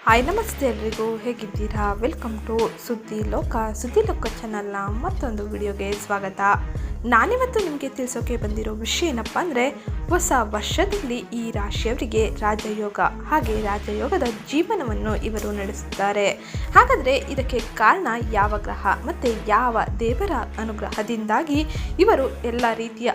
Hi ನಮಸ್ತೆ ಎಲ್ರಿಗೂ, ಹೇಗಿದ್ದೀರಾ? ವೆಲ್ಕಮ್ ಟು ಸುದ್ದಿ ಲೋಕ ಚಾನಲ್ನ ಮತ್ತೊಂದು ವಿಡಿಯೋಗೆ ಸ್ವಾಗತ. ನಾನಿವತ್ತು ನಿಮಗೆ ತಿಳಿಸೋಕೆ ಬಂದಿರೋ ವಿಷಯ ಏನಪ್ಪ ಅಂದರೆ, ಹೊಸ ವರ್ಷದಲ್ಲಿ ಈ ರಾಶಿಯವರಿಗೆ ರಾಜಯೋಗ ಹಾಗೆ ರಾಜಯೋಗದ ಜೀವನವನ್ನು ಇವರು ನಡೆಸುತ್ತಾರೆ. ಹಾಗಾದರೆ ಇದಕ್ಕೆ ಕಾರಣ ಯಾವ ಗ್ರಹ ಮತ್ತು ಯಾವ ದೇವರ ಅನುಗ್ರಹದಿಂದಾಗಿ ಇವರು ಎಲ್ಲ ರೀತಿಯ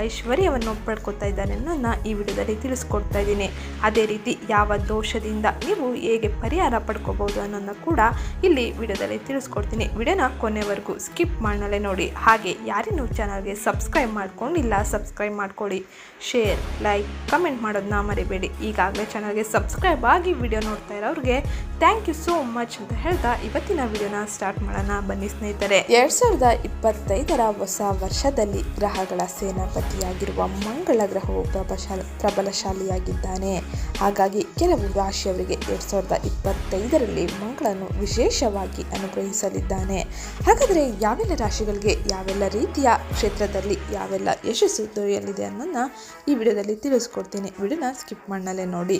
ಐಶ್ವರ್ಯವನ್ನು ಪಡ್ಕೊತಾ ಇದ್ದಾರೆ ಅನ್ನೋದನ್ನ ಈ ವಿಡಿಯೋದಲ್ಲಿ ತಿಳಿಸ್ಕೊಡ್ತಾ ಇದ್ದೀನಿ. ಅದೇ ರೀತಿ ಯಾವ ದೋಷದಿಂದ ನೀವು ಹೇಗೆ ಪರಿಹಾರ ಪಡ್ಕೋಬಹುದು ಅನ್ನೋದನ್ನ ಕೂಡ ಇಲ್ಲಿ ವಿಡಿಯೋದಲ್ಲಿ ತಿಳಿಸ್ಕೊಡ್ತೀನಿ. ವಿಡಿಯೋನ ಕೊನೆವರೆಗೂ ಸ್ಕಿಪ್ ಮಾಡಲೇ ನೋಡಿ. ಹಾಗೆ ಯಾರಿನ್ನೂ ಚಾನಲ್ಗೆ ಸಬ್ಸ್ಕ್ರೈಬ್ ಮಾಡ್ಕೊಂಡಿಲ್ಲ, ಸಬ್ಸ್ಕ್ರೈಬ್ ಮಾಡ್ಕೊಳ್ಳಿ. ಶೇರ್, ಲೈಕ್, ಕಮೆಂಟ್ ಮಾಡೋದನ್ನ ಮರಿಬೇಡಿ. ಈಗಾಗಲೇ ಚಾನಲ್ಗೆ ಸಬ್ಸ್ಕ್ರೈಬ್ ಆಗಿ ವಿಡಿಯೋ ನೋಡ್ತಾ ಇರೋರಿಗೆ ಥ್ಯಾಂಕ್ ಯು ಸೋ ಮಚ್ ಅಂತ ಹೇಳ್ತಾ ಇವತ್ತಿನ ವಿಡಿಯೋನ ಸ್ಟಾರ್ಟ್ ಮಾಡೋಣ ಬನ್ನಿ ಸ್ನೇಹಿತರೆ. 2025 ಹೊಸ ವರ್ಷದಲ್ಲಿ ಗ್ರಹಗಳ ಸೇನಾಪತಿಯಾಗಿರುವ ಮಂಗಳ ಗ್ರಹವು ಪ್ರಬಲಶಾಲಿಯಾಗಿದ್ದಾನೆ. ಹಾಗಾಗಿ ಕೆಲವು ರಾಶಿಯವರಿಗೆ 2025ರಲ್ಲಿ ಮಂಗಳನು ವಿಶೇಷವಾಗಿ ಅನುಗ್ರಹಿಸಲಿದ್ದಾನೆ. ಹಾಗಾದರೆ ಯಾವೆಲ್ಲ ರಾಶಿಗಳಿಗೆ ಯಾವೆಲ್ಲ ರೀತಿಯ ಕ್ಷೇತ್ರದಲ್ಲಿ ಯಾವೆಲ್ಲ ಯಶಸ್ಸು ದೊರೆಯಲಿದೆ ಅನ್ನೋದನ್ನ ಈ ವಿಡಿಯೋದಲ್ಲಿ ತಿಳಿಸ್ಕೊಡ್ತೀನಿ. ವಿಡಿಯೋನ ಸ್ಕಿಪ್ ಮಾಡಲೇ ನೋಡಿ.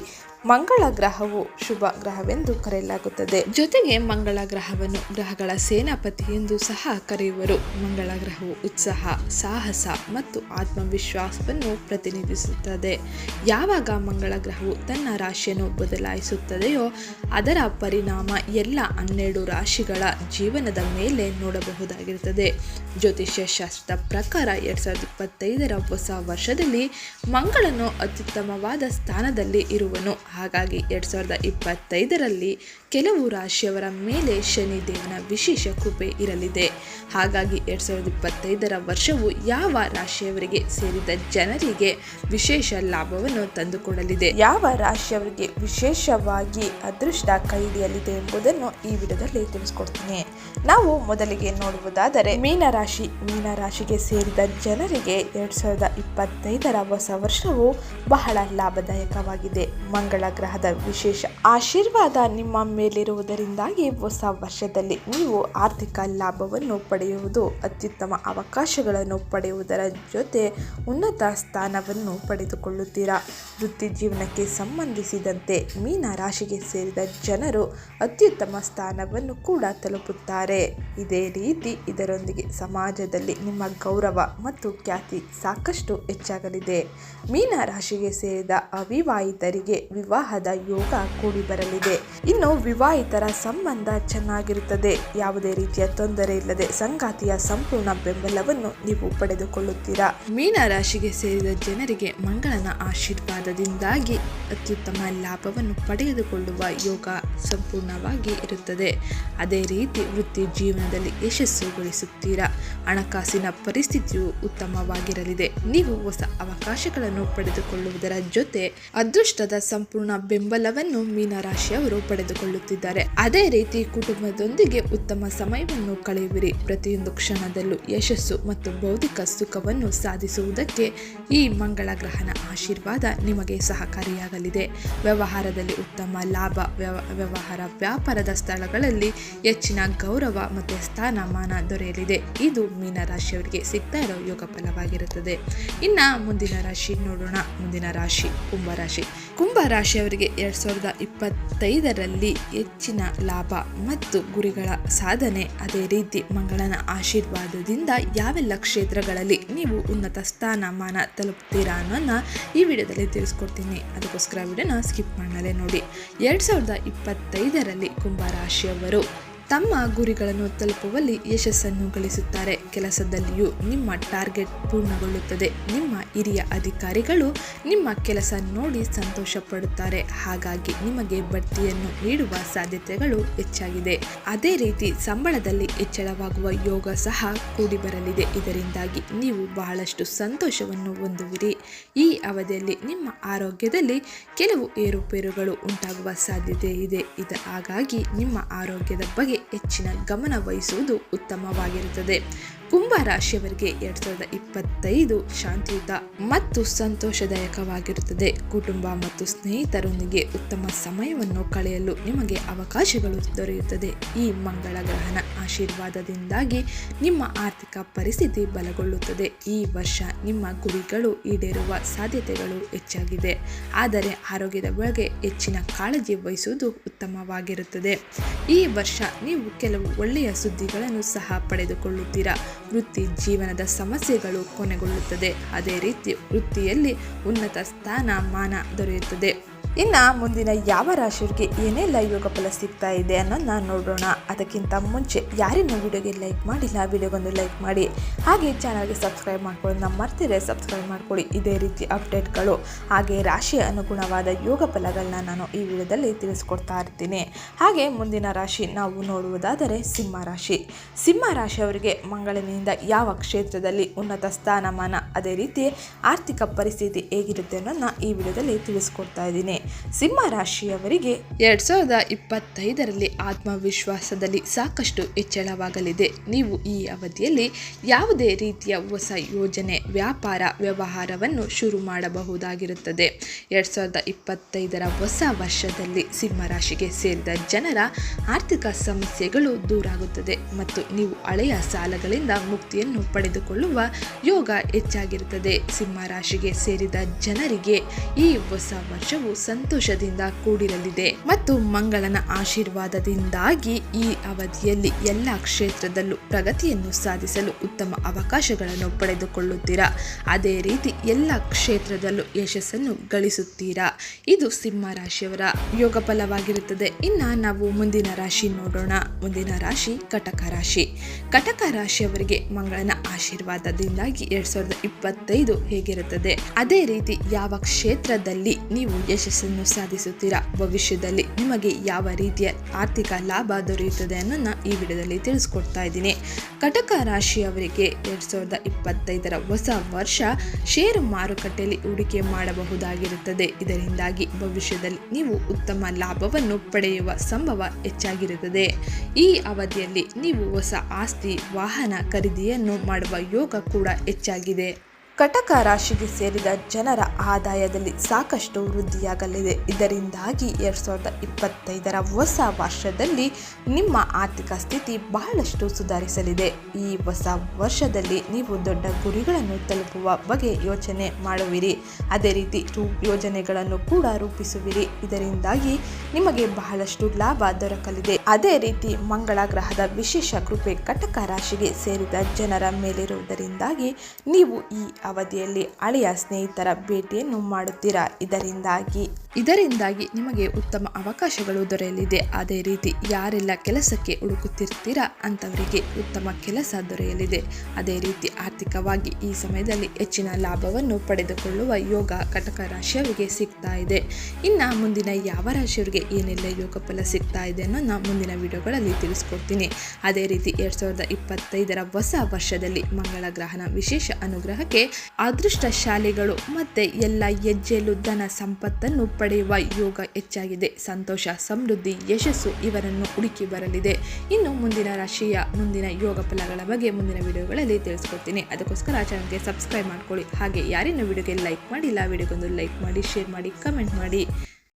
ಮಂಗಳ ಗ್ರಹವು ಶುಭ ಗ್ರಹವೆಂದು ಕರೆಯಲಾಗುತ್ತದೆ. ಜೊತೆಗೆ ಮಂಗಳ ಗ್ರಹವನ್ನು ಗ್ರಹಗಳ ಸೇನಾಪತಿ ಎಂದು ಸಹ ಕರೆಯುವರು. ಮಂಗಳ ಗ್ರಹವು ಉತ್ಸಾಹ, ಸಾಹಸ ಮತ್ತು ಆತ್ಮವಿಶ್ವಾಸವನ್ನು ಪ್ರತಿನಿಧಿಸುತ್ತದೆ. ಯಾವಾಗ ಮಂಗಳ ಗ್ರಹವು ತನ್ನ ರಾಶಿಯನ್ನು ಬದಲಾಯಿಸುತ್ತದೆಯೋ ಅದರ ಪರಿಣಾಮ ಎಲ್ಲ 12 ರಾಶಿಗಳ ಜೀವನದ ಮೇಲೆ ನೋಡಬಹುದಾಗಿರುತ್ತದೆ. ಜ್ಯೋತಿಷ್ಯ ಶಾಸ್ತ್ರದ ಪ್ರಕಾರ 2025 ಹೊಸ ವರ್ಷದಲ್ಲಿ ಮಂಗಳನು ಅತ್ಯುತ್ತಮವಾದ ಸ್ಥಾನದಲ್ಲಿ ಇರುವನು. ಹಾಗಾಗಿ 2025ರಲ್ಲಿ ಕೆಲವು ರಾಶಿಯವರ ಮೇಲೆ ಶನಿದೇವನ ವಿಶೇಷ ಕೃಪೆ ಇರಲಿದೆ. ಹಾಗಾಗಿ 2025 ವರ್ಷವು ಯಾವ ರಾಶಿಯವರಿಗೆ ಸೇರಿದ ಜನರಿಗೆ ವಿಶೇಷ ಲಾಭವನ್ನು ತಂದುಕೊಡಲಿದೆ, ಯಾವ ರಾಶಿಯವರಿಗೆ ವಿಶೇಷವಾಗಿ ಅದೃಷ್ಟ ಕೈ ಹಿಡಿಯಲಿದೆ ಎಂಬುದನ್ನು ಈ ವಿಡಿಯೋದಲ್ಲಿ ತಿಳಿಸ್ಕೊಡ್ತೀನಿ. ನಾವು ಮೊದಲಿಗೆ ನೋಡುವುದಾದರೆ ಮೀನರಾಶಿಗೆ ಸೇರಿದ ಜನರಿಗೆ 2025 ಹೊಸ ವರ್ಷವು ಬಹಳ ಲಾಭದಾಯಕವಾಗಿದೆ. ಮಂಗಳ ಗ್ರಹದ ವಿಶೇಷ ಆಶೀರ್ವಾದ ನಿಮ್ಮ ಮೇಲಿರುವುದರಿಂದಾಗಿ ಹೊಸ ವರ್ಷದಲ್ಲಿ ನೀವು ಆರ್ಥಿಕ ಲಾಭವನ್ನು ಪಡೆಯುವುದು, ಅತ್ಯುತ್ತಮ ಅವಕಾಶಗಳನ್ನು ಪಡೆಯುವುದರ ಜೊತೆ ಉನ್ನತ ಸ್ಥಾನವನ್ನು ಪಡೆದುಕೊಳ್ಳುತ್ತೀರಾ. ವೃತ್ತಿ ಜೀವನಕ್ಕೆ ಸಂಬಂಧಿಸಿದಂತೆ ಮೀನ ರಾಶಿಗೆ ಸೇರಿದ ಜನರು ಅತ್ಯುತ್ತಮ ಸ್ಥಾನವನ್ನು ಕೂಡ ತಲುಪುತ್ತಾರೆ. ಇದೇ ರೀತಿ ಇದರೊಂದಿಗೆ ಸಮಾಜದಲ್ಲಿ ನಿಮ್ಮ ಗೌರವ ಮತ್ತು ಖ್ಯಾತಿ ಸಾಕಷ್ಟು ಹೆಚ್ಚಾಗಲಿದೆ. ಮೀನ ರಾಶಿಗೆ ಸೇರಿದ ಅವಿವಾಹಿತರಿಗೆ ವಿವಾಹದ ಯೋಗ ಕೂಡಿ ಬರಲಿದೆ. ಇನ್ನು ವಿವಾಹಿತರ ಸಂಬಂಧ ಚೆನ್ನಾಗಿರುತ್ತದೆ. ಯಾವುದೇ ರೀತಿಯ ತೊಂದರೆ ಇಲ್ಲದೆ ಸಂಗಾತಿಯ ಸಂಪೂರ್ಣ ಬೆಂಬಲವನ್ನು ನೀವು ಪಡೆದುಕೊಳ್ಳುತ್ತೀರಾ. ಮೀನ ರಾಶಿಗೆ ಸೇರಿದ ಜನರಿಗೆ ಮಂಗಳನ ಆಶೀರ್ವಾದದಿಂದಾಗಿ ಅತ್ಯುತ್ತಮ ಲಾಭವನ್ನು ಪಡೆದುಕೊಳ್ಳುವ ಯೋಗ ಸಂಪೂರ್ಣವಾಗಿ ಇರುತ್ತದೆ. ಅದೇ ರೀತಿ ವೃತ್ತಿ ಜೀವನದಲ್ಲಿ ಯಶಸ್ಸು ಗಳಿಸುತ್ತೀರಾ. ಹಣಕಾಸಿನ ಪರಿಸ್ಥಿತಿಯು ಉತ್ತಮವಾಗಿರಲಿದೆ. ನೀವು ಹೊಸ ಅವಕಾಶಗಳನ್ನು ಪಡೆದುಕೊಳ್ಳುವುದರ ಜೊತೆ ಅದೃಷ್ಟದ ಸಂಪೂರ್ಣ ಬೆಂಬಲವನ್ನು ಮೀನರಾಶಿಯವರು ಪಡೆದುಕೊಳ್ಳುತ್ತಿದ್ದಾರೆ. ಅದೇ ರೀತಿ ಕುಟುಂಬದೊಂದಿಗೆ ಉತ್ತಮ ಸಮಯವನ್ನು ಕಳೆಯುವಿರಿ. ಪ್ರತಿಯೊಂದು ಕ್ಷಣದಲ್ಲೂ ಯಶಸ್ಸು ಮತ್ತು ಬೌದ್ಧಿಕ ಸುಖವನ್ನು ಸಾಧಿಸುವುದಕ್ಕೆ ಈ ಮಂಗಳ ಗ್ರಹನ ಆಶೀರ್ವಾದ ನಿಮಗೆ ಸಹಕಾರಿಯಾಗಲಿದೆ. ವ್ಯವಹಾರದಲ್ಲಿ ಉತ್ತಮ ಲಾಭ, ವ್ಯಾಪಾರದ ಸ್ಥಳಗಳಲ್ಲಿ ಹೆಚ್ಚಿನ ಗೌರವ ಮತ್ತು ಸ್ಥಾನಮಾನ ದೊರೆಯಲಿದೆ. ಇದು ಮೀನರಾಶಿಯವರಿಗೆ ಸಿಗ್ತಾ ಇರೋ ಯೋಗ ಫಲವಾಗಿರುತ್ತದೆ. ಇನ್ನು ಮುಂದಿನ ರಾಶಿ ನೋಡೋಣ. ಮುಂದಿನ ರಾಶಿ ಕುಂಭರಾಶಿಯವರಿಗೆ 2025ರಲ್ಲಿ ಹೆಚ್ಚಿನ ಲಾಭ ಮತ್ತು ಗುರಿಗಳ ಸಾಧನೆ, ಅದೇ ರೀತಿ ಮಂಗಳನ ಆಶೀರ್ವಾದದಿಂದ ಯಾವೆಲ್ಲ ಕ್ಷೇತ್ರಗಳಲ್ಲಿ ನೀವು ಉನ್ನತ ಸ್ಥಾನಮಾನ ತಲುಪ್ತೀರಾ ಅನ್ನೋದನ್ನ ಈ ವಿಡಿಯೋದಲ್ಲಿ ತಿಳಿಸ್ಕೊಡ್ತೀನಿ. ಅದಕ್ಕೋಸ್ಕರ ವಿಡಿಯೋನ ಸ್ಕಿಪ್ ಮಾಡಲೇ ನೋಡಿ. 2025ರಲ್ಲಿ ಕುಂಭರಾಶಿಯವರು ತಮ್ಮ ಗುರಿಗಳನ್ನು ತಲುಪುವಲ್ಲಿ ಯಶಸ್ಸನ್ನು ಗಳಿಸುತ್ತಾರೆ. ಕೆಲಸದಲ್ಲಿಯೂ ನಿಮ್ಮ ಟಾರ್ಗೆಟ್ ಪೂರ್ಣಗೊಳ್ಳುತ್ತದೆ. ನಿಮ್ಮ ಹಿರಿಯ ಅಧಿಕಾರಿಗಳು ನಿಮ್ಮ ಕೆಲಸ ನೋಡಿ ಸಂತೋಷ ಪಡುತ್ತಾರೆ. ಹಾಗಾಗಿ ನಿಮಗೆ ಬಡ್ತಿಯನ್ನು ನೀಡುವ ಸಾಧ್ಯತೆಗಳು ಹೆಚ್ಚಾಗಿದೆ. ಅದೇ ರೀತಿ ಸಂಬಳದಲ್ಲಿ ಹೆಚ್ಚಳವಾಗುವ ಯೋಗ ಸಹ ಕೂಡಿ ಬರಲಿದೆ. ಇದರಿಂದಾಗಿ ನೀವು ಬಹಳಷ್ಟು ಸಂತೋಷವನ್ನು ಹೊಂದುವಿರಿ. ಈ ಅವಧಿಯಲ್ಲಿ ನಿಮ್ಮ ಆರೋಗ್ಯದಲ್ಲಿ ಕೆಲವು ಏರುಪೇರುಗಳು ಉಂಟಾಗುವ ಸಾಧ್ಯತೆ ಇದೆ. ಹಾಗಾಗಿ ನಿಮ್ಮ ಆರೋಗ್ಯದ ಬಗ್ಗೆ ಹೆಚ್ಚಿನ ಗಮನ ವಹಿಸುವುದು ಉತ್ತಮವಾಗಿರುತ್ತದೆ. ಕುಂಭ ರಾಶಿಯವರಿಗೆ 2025 ಶಾಂತಿಯುತ ಮತ್ತು ಸಂತೋಷದಾಯಕವಾಗಿರುತ್ತದೆ. ಕುಟುಂಬ ಮತ್ತು ಸ್ನೇಹಿತರೊಂದಿಗೆ ಉತ್ತಮ ಸಮಯವನ್ನು ಕಳೆಯಲು ನಿಮಗೆ ಅವಕಾಶಗಳು ದೊರೆಯುತ್ತದೆ. ಈ ಮಂಗಳ ಗ್ರಹನ ಆಶೀರ್ವಾದದಿಂದಾಗಿ ನಿಮ್ಮ ಆರ್ಥಿಕ ಪರಿಸ್ಥಿತಿ ಬಲಗೊಳ್ಳುತ್ತದೆ. ಈ ವರ್ಷ ನಿಮ್ಮ ಗುರಿಗಳು ಈಡೇರುವ ಸಾಧ್ಯತೆಗಳು ಹೆಚ್ಚಾಗಿದೆ. ಆದರೆ ಆರೋಗ್ಯದ ಬಗ್ಗೆ ಹೆಚ್ಚಿನ ಕಾಳಜಿ ವಹಿಸುವುದು ಉತ್ತಮವಾಗಿರುತ್ತದೆ. ಈ ವರ್ಷ ನೀವು ಕೆಲವು ಒಳ್ಳೆಯ ಸುದ್ದಿಗಳನ್ನು ಸಹ ಪಡೆದುಕೊಳ್ಳುತ್ತೀರಾ. ವೃತ್ತಿ ಜೀವನದ ಸಮಸ್ಯೆಗಳು ಕೊನೆಗೊಳ್ಳುತ್ತದೆ. ಅದೇ ರೀತಿ ವೃತ್ತಿಯಲ್ಲಿ ಉನ್ನತ ಸ್ಥಾನಮಾನ ದೊರೆಯುತ್ತದೆ. ಇನ್ನು ಮುಂದಿನ ಯಾವ ರಾಶಿಯವರಿಗೆ ಏನೆಲ್ಲ ಯೋಗ ಫಲ ಸಿಗ್ತಾ ಇದೆ ಅನ್ನೋದನ್ನ ನೋಡೋಣ. ಅದಕ್ಕಿಂತ ಮುಂಚೆ ಯಾರಿನ್ನೂ ವಿಡಿಯೋಗೆ ಲೈಕ್ ಮಾಡಿಲ್ಲ, ವಿಡಿಯೋಗೊಂದು ಲೈಕ್ ಮಾಡಿ. ಹಾಗೆ ಚಾನಲ್ಗೆ ಸಬ್ಸ್ಕ್ರೈಬ್ ಮಾಡ್ಕೊಳ್ಳೋದನ್ನ ಮರ್ತಿದ್ರೆ ಸಬ್ಸ್ಕ್ರೈಬ್ ಮಾಡ್ಕೊಳ್ಳಿ. ಇದೇ ರೀತಿ ಅಪ್ಡೇಟ್ಗಳು ಹಾಗೆ ರಾಶಿಯ ಅನುಗುಣವಾದ ಯೋಗ ಫಲಗಳನ್ನ ನಾನು ಈ ವಿಡಿಯೋದಲ್ಲಿ ತಿಳಿಸ್ಕೊಡ್ತಾ ಇರ್ತೀನಿ. ಹಾಗೆ ಮುಂದಿನ ರಾಶಿ ನಾವು ನೋಡುವುದಾದರೆ ಸಿಂಹ ರಾಶಿ. ಸಿಂಹ ರಾಶಿಯವರಿಗೆ ಮಂಗಳನಿಂದ ಯಾವ ಕ್ಷೇತ್ರದಲ್ಲಿ ಉನ್ನತ ಸ್ಥಾನಮಾನ, ಅದೇ ರೀತಿ ಆರ್ಥಿಕ ಪರಿಸ್ಥಿತಿ ಹೇಗಿರುತ್ತೆ ಅನ್ನೋದನ್ನ ಈ ವಿಡಿಯೋದಲ್ಲಿ ತಿಳಿಸ್ಕೊಡ್ತಾ ಇದ್ದೀನಿ. ಸಿಂಹ ರಾಶಿಯವರಿಗೆ 2025ರಲ್ಲಿ ಆತ್ಮವಿಶ್ವಾಸದಲ್ಲಿ ಸಾಕಷ್ಟು ಹೆಚ್ಚಳವಾಗಲಿದೆ. ನೀವು ಈ ಅವಧಿಯಲ್ಲಿ ಯಾವುದೇ ರೀತಿಯ ಹೊಸ ಯೋಜನೆ, ವ್ಯಾಪಾರ, ವ್ಯವಹಾರವನ್ನು ಶುರು ಮಾಡಬಹುದಾಗಿರುತ್ತದೆ. 2025ರ ಹೊಸ ವರ್ಷದಲ್ಲಿ ಸಿಂಹ ರಾಶಿಗೆ ಸೇರಿದ ಜನರ ಆರ್ಥಿಕ ಸಮಸ್ಯೆಗಳು ದೂರಾಗುತ್ತದೆ ಮತ್ತು ನೀವು ಹಳೆಯ ಸಾಲಗಳಿಂದ ಮುಕ್ತಿಯನ್ನು ಪಡೆದುಕೊಳ್ಳುವ ಯೋಗ ಹೆಚ್ಚಾಗಿರುತ್ತದೆ. ಸಿಂಹ ರಾಶಿಗೆ ಸೇರಿದ ಜನರಿಗೆ ಈ ಹೊಸ ವರ್ಷವು ಸಂತೋಷದಿಂದ ಕೂಡಿರಲಿದೆ ಮತ್ತು ಮಂಗಳನ ಆಶೀರ್ವಾದದಿಂದಾಗಿ ಈ ಅವಧಿಯಲ್ಲಿ ಎಲ್ಲ ಕ್ಷೇತ್ರದಲ್ಲೂ ಪ್ರಗತಿಯನ್ನು ಸಾಧಿಸಲು ಉತ್ತಮ ಅವಕಾಶಗಳನ್ನು ಪಡೆದುಕೊಳ್ಳುತ್ತೀರಾ. ಅದೇ ರೀತಿ ಎಲ್ಲ ಕ್ಷೇತ್ರದಲ್ಲೂ ಯಶಸ್ಸನ್ನು ಗಳಿಸುತ್ತೀರಾ. ಇದು ಸಿಂಹ ರಾಶಿಯವರ ಯೋಗ ಫಲವಾಗಿರುತ್ತದೆ. ಇನ್ನು ನಾವು ಮುಂದಿನ ರಾಶಿ ನೋಡೋಣ. ಮುಂದಿನ ರಾಶಿ ಕಟಕ ರಾಶಿ. ಕಟಕ ರಾಶಿಯವರಿಗೆ ಮಂಗಳನ ಆಶೀರ್ವಾದದಿಂದಾಗಿ 2025 ಹೇಗಿರುತ್ತದೆ, ಅದೇ ರೀತಿ ಯಾವ ಕ್ಷೇತ್ರದಲ್ಲಿ ನೀವು ಯಶಸ್ಸನ್ನು ಸಾಧಿಸುತ್ತೀರಾ, ಭವಿಷ್ಯದಲ್ಲಿ ನಿಮಗೆ ಯಾವ ರೀತಿಯ ಆರ್ಥಿಕ ಲಾಭ ದೊರೆಯುತ್ತದೆ ಅನ್ನೋದನ್ನ ಈ ವಿಡಿಯೋದಲ್ಲಿ ತಿಳಿಸ್ಕೊಡ್ತಾ ಇದ್ದೀನಿ. ಕಟಕ ರಾಶಿಯವರಿಗೆ 2025ರ ಹೊಸ ವರ್ಷ ಷೇರು ಮಾರುಕಟ್ಟೆಯಲ್ಲಿ ಹೂಡಿಕೆ ಮಾಡಬಹುದಾಗಿರುತ್ತದೆ. ಇದರಿಂದಾಗಿ ಭವಿಷ್ಯದಲ್ಲಿ ನೀವು ಉತ್ತಮ ಲಾಭವನ್ನು ಪಡೆಯುವ ಸಂಭವ ಹೆಚ್ಚಾಗಿರುತ್ತದೆ. ಈ ಅವಧಿಯಲ್ಲಿ ನೀವು ಹೊಸ ಆಸ್ತಿ, ವಾಹನ ಖರೀದಿಯನ್ನು ಮಾಡುವ ಯೋಗ ಕೂಡ ಹೆಚ್ಚಾಗಿದೆ. ಕಟಕ ರಾಶಿಗೆ ಸೇರಿದ ಜನರ ಆದಾಯದಲ್ಲಿ ಸಾಕಷ್ಟು ವೃದ್ಧಿಯಾಗಲಿದೆ. ಇದರಿಂದಾಗಿ 2025ರ ಹೊಸ ವರ್ಷದಲ್ಲಿ ನಿಮ್ಮ ಆರ್ಥಿಕ ಸ್ಥಿತಿ ಬಹಳಷ್ಟು ಸುಧಾರಿಸಲಿದೆ. ಈ ಹೊಸ ವರ್ಷದಲ್ಲಿ ನೀವು ದೊಡ್ಡ ಗುರಿಗಳನ್ನು ತಲುಪುವ ಬಗ್ಗೆ ಯೋಚನೆ ಮಾಡುವಿರಿ. ಅದೇ ರೀತಿ ಯೋಜನೆಗಳನ್ನು ಕೂಡ ರೂಪಿಸುವಿರಿ. ಇದರಿಂದಾಗಿ ನಿಮಗೆ ಬಹಳಷ್ಟು ಲಾಭ ದೊರಕಲಿದೆ. ಅದೇ ರೀತಿ ಮಂಗಳ ಗ್ರಹದ ವಿಶೇಷ ಕೃಪೆ ಕಟಕ ರಾಶಿಗೆ ಸೇರಿದ ಜನರ ಮೇಲಿರುವುದರಿಂದಾಗಿ ನೀವು ಈ ಅವಧಿಯಲ್ಲಿ ಹಳೆಯ ಸ್ನೇಹಿತರ ಭೇಟಿಯನ್ನು ಮಾಡುತ್ತೀರಾ. ಇದರಿಂದಾಗಿ ನಿಮಗೆ ಉತ್ತಮ ಅವಕಾಶಗಳು ದೊರೆಯಲಿದೆ. ಅದೇ ರೀತಿ ಯಾರೆಲ್ಲ ಕೆಲಸಕ್ಕೆ ಹುಡುಕುತ್ತಿರ್ತೀರಾ ಅಂತವರಿಗೆ ಉತ್ತಮ ಕೆಲಸ ದೊರೆಯಲಿದೆ. ಅದೇ ರೀತಿ ಆರ್ಥಿಕವಾಗಿ ಈ ಸಮಯದಲ್ಲಿ ಹೆಚ್ಚಿನ ಲಾಭವನ್ನು ಪಡೆದುಕೊಳ್ಳುವ ಯೋಗ ಕಟಕ ರಾಶಿಯವರಿಗೆ ಸಿಗ್ತಾ ಇದೆ. ಇನ್ನು ಮುಂದಿನ ಯಾವ ರಾಶಿಯವರಿಗೆ ಏನೆಲ್ಲ ಯೋಗ ಫಲ ಸಿಗ್ತಾ ಇದೆ ಅನ್ನೋದನ್ನ ಮುಂದಿನ ವಿಡಿಯೋಗಳಲ್ಲಿ ತಿಳಿಸ್ಕೊಡ್ತೀನಿ. ಅದೇ ರೀತಿ 2025ರ ಹೊಸ ವರ್ಷದಲ್ಲಿ ಮಂಗಳ ಗ್ರಹನ ವಿಶೇಷ ಅನುಗ್ರಹಕ್ಕೆ ಅದೃಷ್ಟಶಾಲಿಗಳು ಮತ್ತೆ ಎಲ್ಲ ಹೆಜ್ಜೆಯಲ್ಲೂ ಧನ ಸಂಪತ್ತನ್ನು ಪಡೆಯುವ ಯೋಗ ಹೆಚ್ಚಾಗಿದೆ. ಸಂತೋಷ, ಸಮೃದ್ಧಿ, ಯಶಸ್ಸು ಇವರನ್ನು ಹುಡುಕಿ ಬರಲಿದೆ. ಇನ್ನು ಮುಂದಿನ ರಾಶಿಯ ಮುಂದಿನ ಯೋಗ ಫಲಗಳ ಬಗ್ಗೆ ಮುಂದಿನ ವಿಡಿಯೋಗಳಲ್ಲಿ ತಿಳಿಸ್ಕೊಡ್ತೀನಿ. ಅದಕ್ಕೋಸ್ಕರ ಚಾನಲ್ಗೆ ಸಬ್ಸ್ಕ್ರೈಬ್ ಮಾಡ್ಕೊಳ್ಳಿ. ಹಾಗೆ ಯಾರಿನ್ನೂ ವಿಡಿಯೋಗೆ ಲೈಕ್ ಮಾಡಿಲ್ಲ, ವಿಡಿಯೋಗೊಂದು ಲೈಕ್ ಮಾಡಿ, ಶೇರ್ ಮಾಡಿ, ಕಮೆಂಟ್ ಮಾಡಿ.